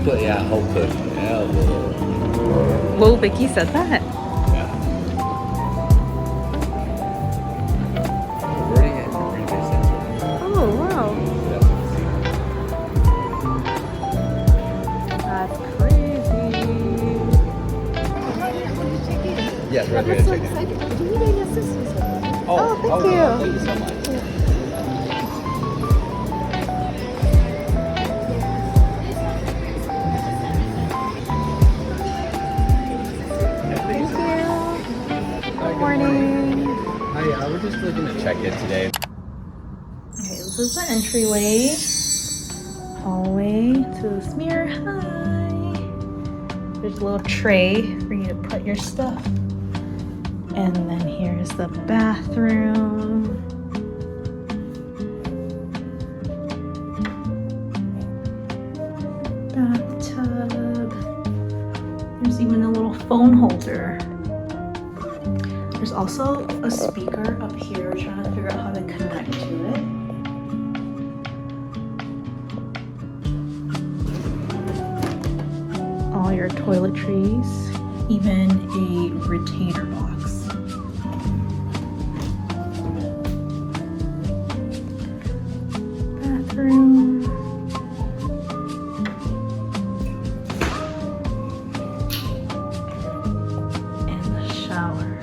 put, yeah, whole put. Yeah, Whoa, Vicky said that. yeah. We're already at Marina Bay Sands. Oh, wow. Yeah. That's crazy. Yes, we're I'm ready to so check in. excited. Do you need any assistance with that? Oh, thank you. Thank you so much. Thank you. Good morning. Hi, we're just looking to check in today. Okay, this is the entryway. Hallway to the mirror. Hi. There's a little tray for you to put your stuff. And then here's the bathroom. Bathtub. There's even a little phone holder. There's also a speaker up here. We're trying to figure out how to connect to it. All your toiletries, even a retainer box. Bathroom. And the shower.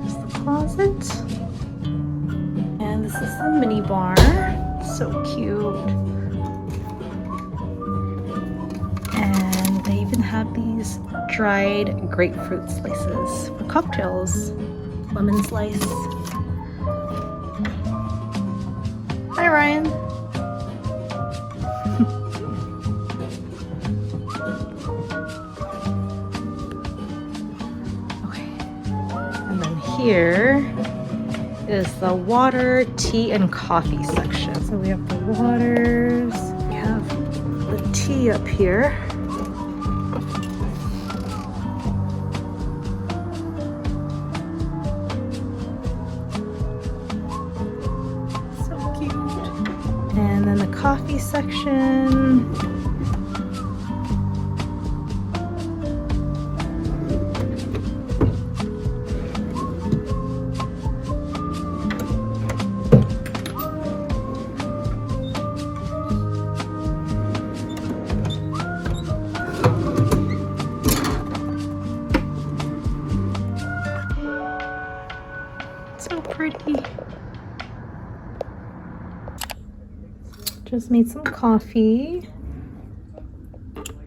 There's the closet. And this is the mini bar. So cute. And they even have these dried grapefruit slices for cocktails. Lemon slice. Hi, Ryan. Okay. And then here is the water, tea, and coffee section. So we have the waters, we have the tea up here. So cute. And then the coffee section. So pretty. Just made some coffee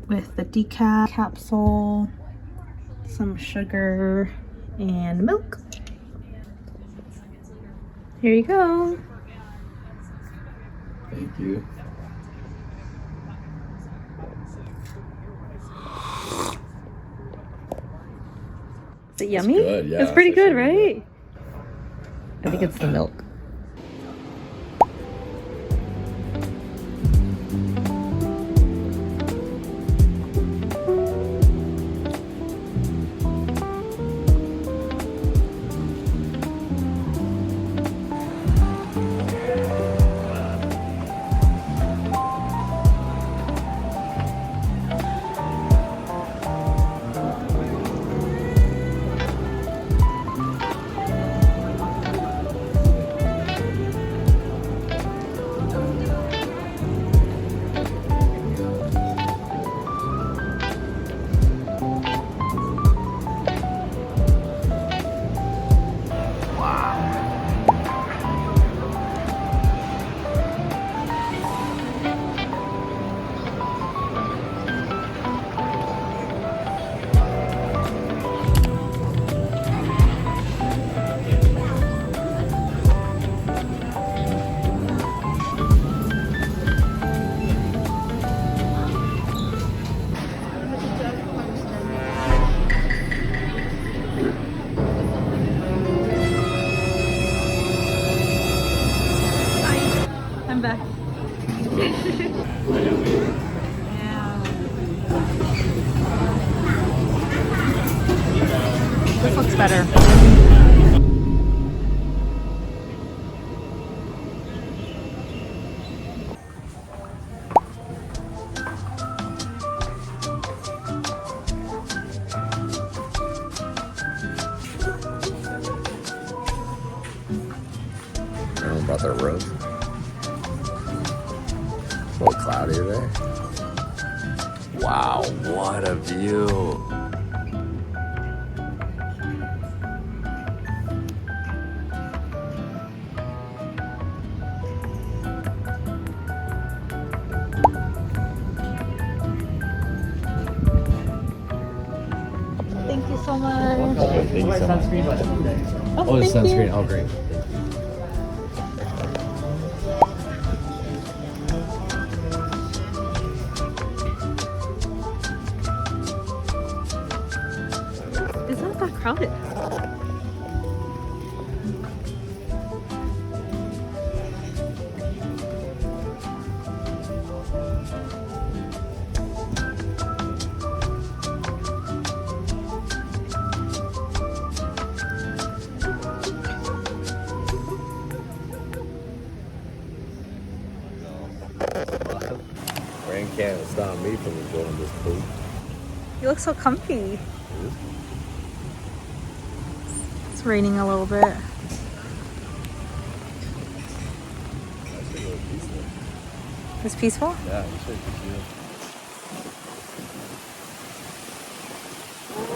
with the decaf capsule, some sugar, and milk. Here you go. Thank you. Is it yummy? good, yeah, It's pretty it's good, actually right? I think it's the milk. I'm back. This looks better. Brought their robe. A little cloudy there. Wow, what a view. Thank you so much. Thank you so much. Oh, the thank sunscreen. you. Oh, great. It's not that crowded. Rain can't stop me from enjoying this pool. You look so comfy. It's raining a little bit. Actually, really peaceful. It's peaceful? Yeah, you should see it.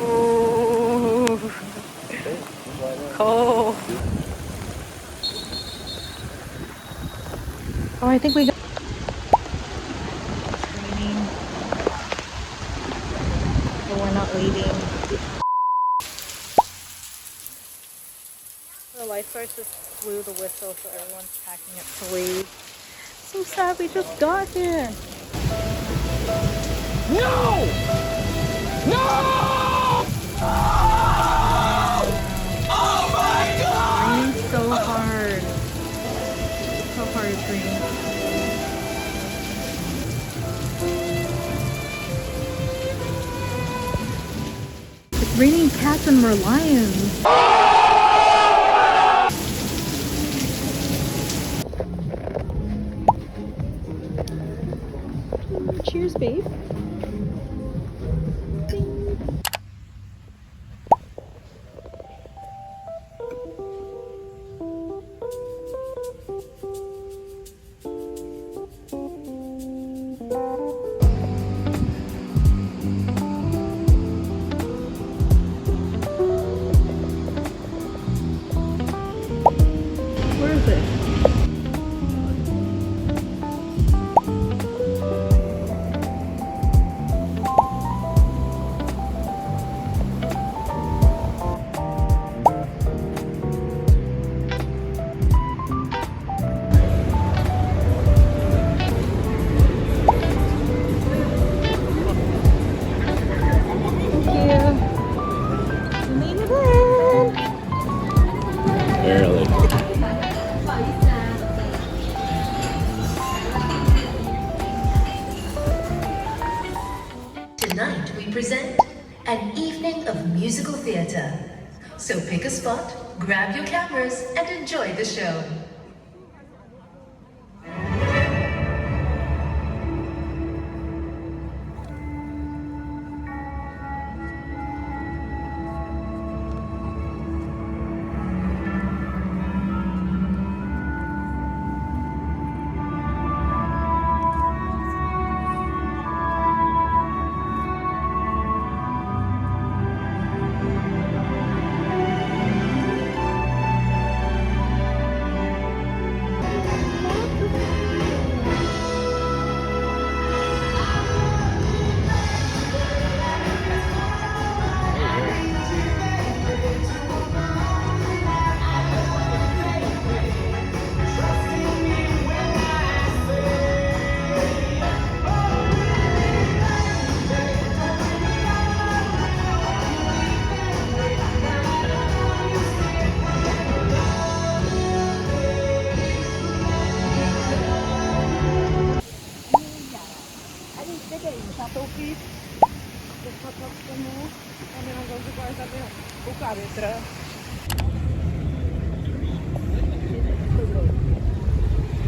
Ooh. Cold. Oh, I think we got. It's raining. But we're not leaving. The lifeguards just blew the whistle, so everyone's packing up to leave. So sad we just got here. No! No! Oh my God! Raining so hard. So hard it's raining. It's raining cats and merlions. Cheers, babe. Where is it? Barely. Tonight we present an evening of musical theater. So pick a spot, grab your cameras, and enjoy the show.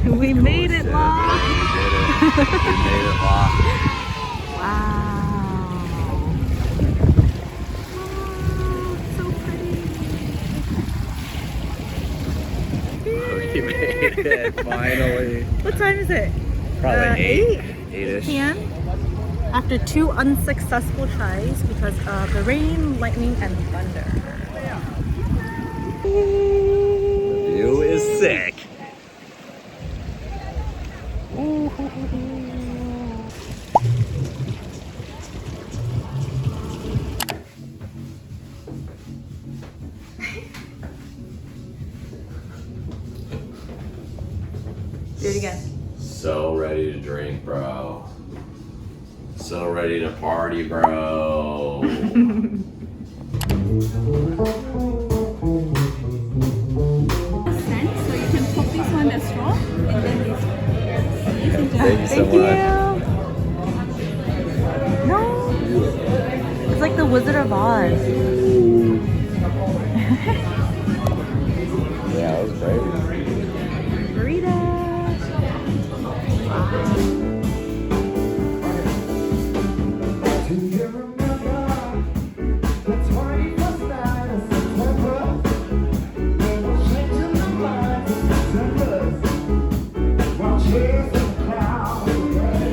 We made it, Lau. We made it, Lau. Wow. Oh, so pretty. We made it. it, finally. What time is it? Probably 8 8-ish. p.m. After 2 unsuccessful tries because of the rain, lightning, and thunder. The view is sick. Do it again. So ready to drink, bro. So ready to party, bro. So you can pop this one as straw and then this one. Thank you so Thank much. you. No. It's like the Wizard of Oz. Yeah, that was great. Burrito. Do you remember the 21st night of September? They were changing the lights of September while chasing the clouds away.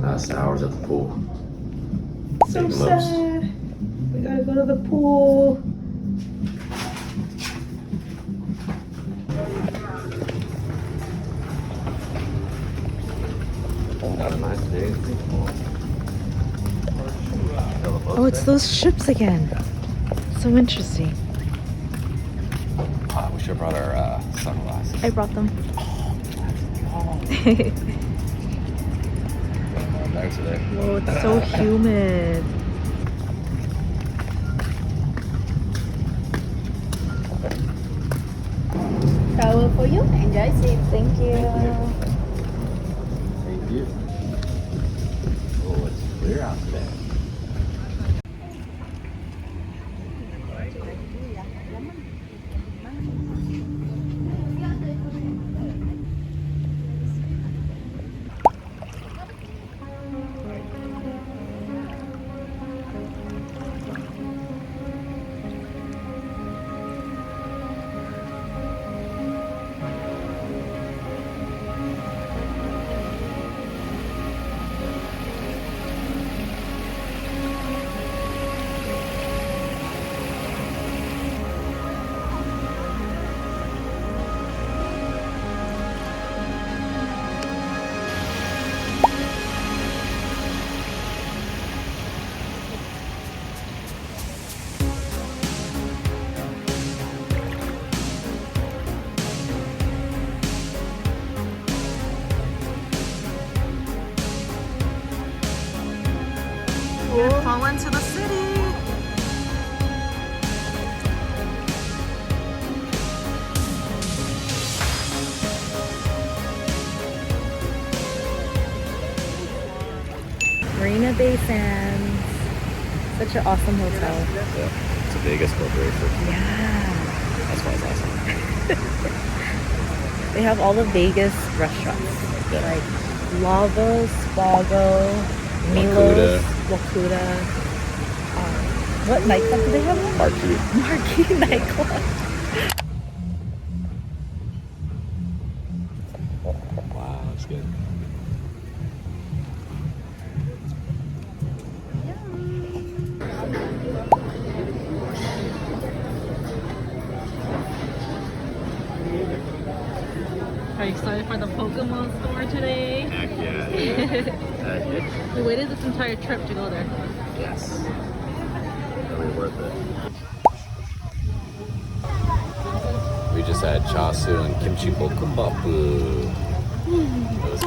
Last hours at the pool. So Taking those. sad. We gotta go to the pool. Have a nice day. Oh, it's those ships again. So interesting. We should have brought our sunglasses. I brought them. Bags are there. Whoa, it's so humid. Towel for you. Enjoy safe. Thank you. Thank you. Oh, it's clear out today. We're falling to the city. Marina Bay Sands. Such an awesome hotel. Yeah, it's a Vegas corporation. Yeah. That's why it's awesome. They have all the Vegas restaurants. Yeah. Like Lavo, Spago, Milos, Wakuda. What nightclub do they have? Marquee. Marquee nightclub. Wow, that's good. Are you excited for the Pokemon store today? Heck yeah. Heck yeah. We waited this entire trip to go there. Yes. Really worth it. We just had chasu and kimchi bokumbapu. It was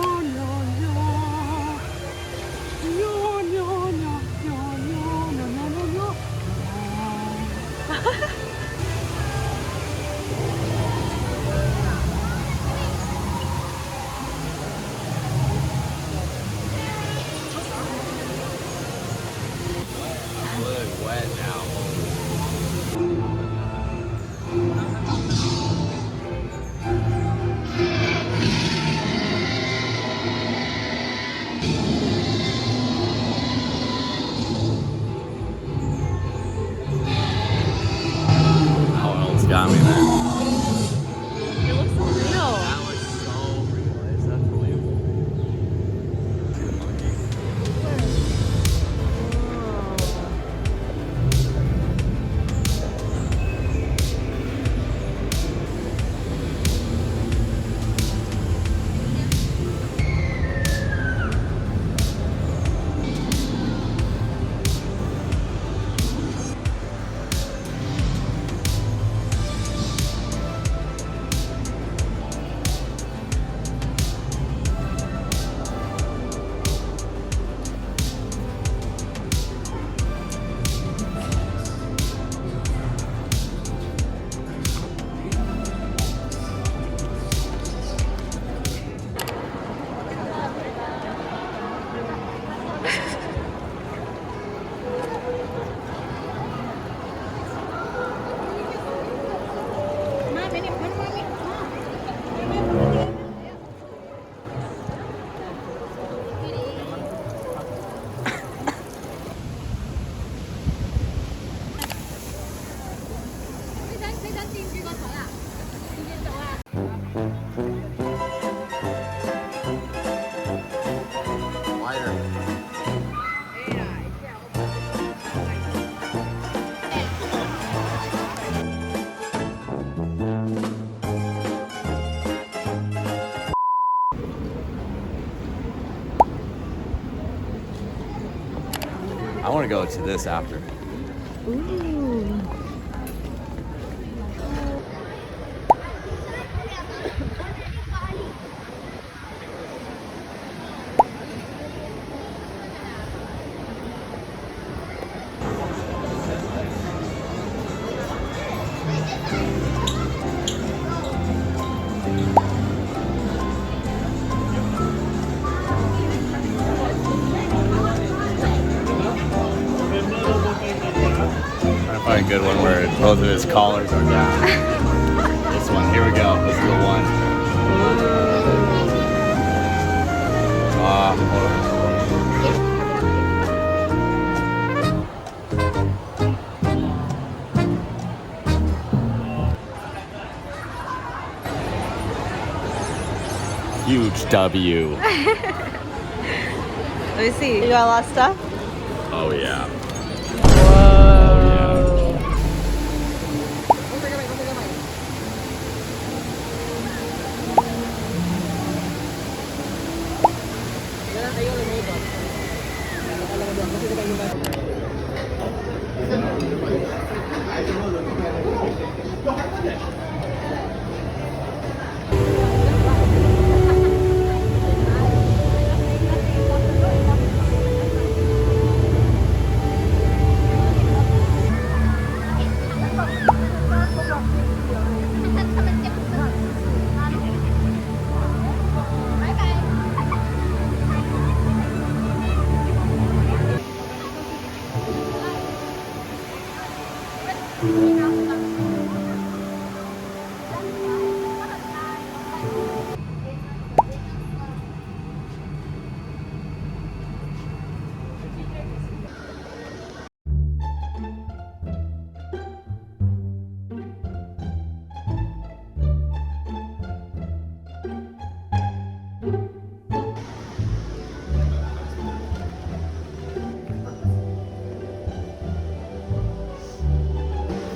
want to go to this after. Ooh. Trying to find a good one where both of his collars are down. This one, here we go. This is the one. Hold on. Huge W. Let me see. You got a lot of stuff? Oh yeah.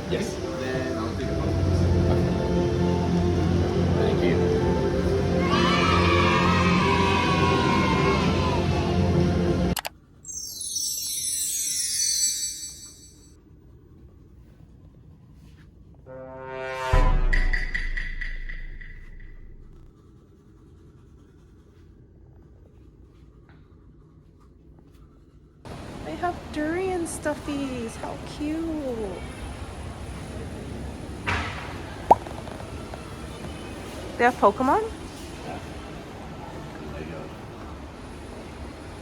Yes. Thank you. They have durian stuffies. How cute. They have Pokemon?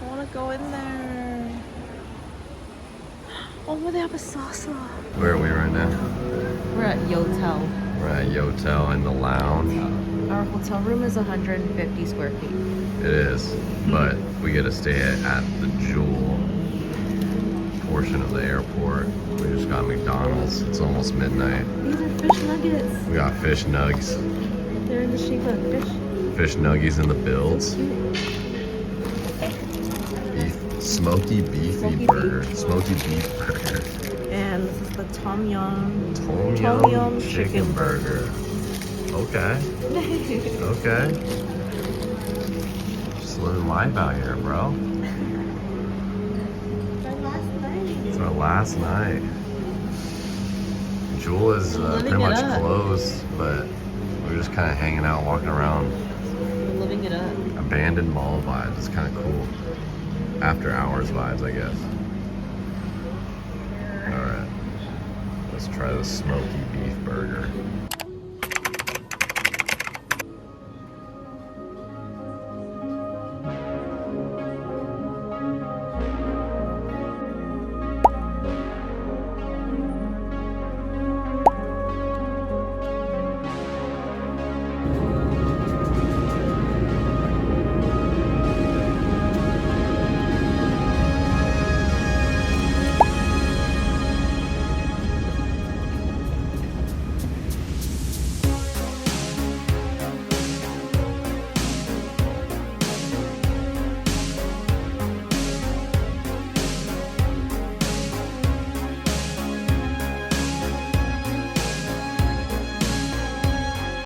I want to go in there. Oh, they have a salsa. Where are we right now? We're at Yotel. We're at Yotel in the lounge. Our hotel room is 150 square feet. It is, but we get to stay at the Jewel portion of the airport. We just got McDonald's. It's almost midnight. These are fish nuggets. We got fish nugs. They're in the shape of fish. Fish nuggies in the builds. Beef, smoky beefy Smoky burger. Smoky beef burger. And this is the Tom Yum Tom Yum chicken burger. Okay. Okay. Just living life out here, bro. It's our last night. Jewel is pretty much closed, but we're just kind of hanging out, walking around. We're living it up. Abandoned mall vibes. It's kind of cool. After hours vibes, I guess. All right. Let's try the smoky beef burger.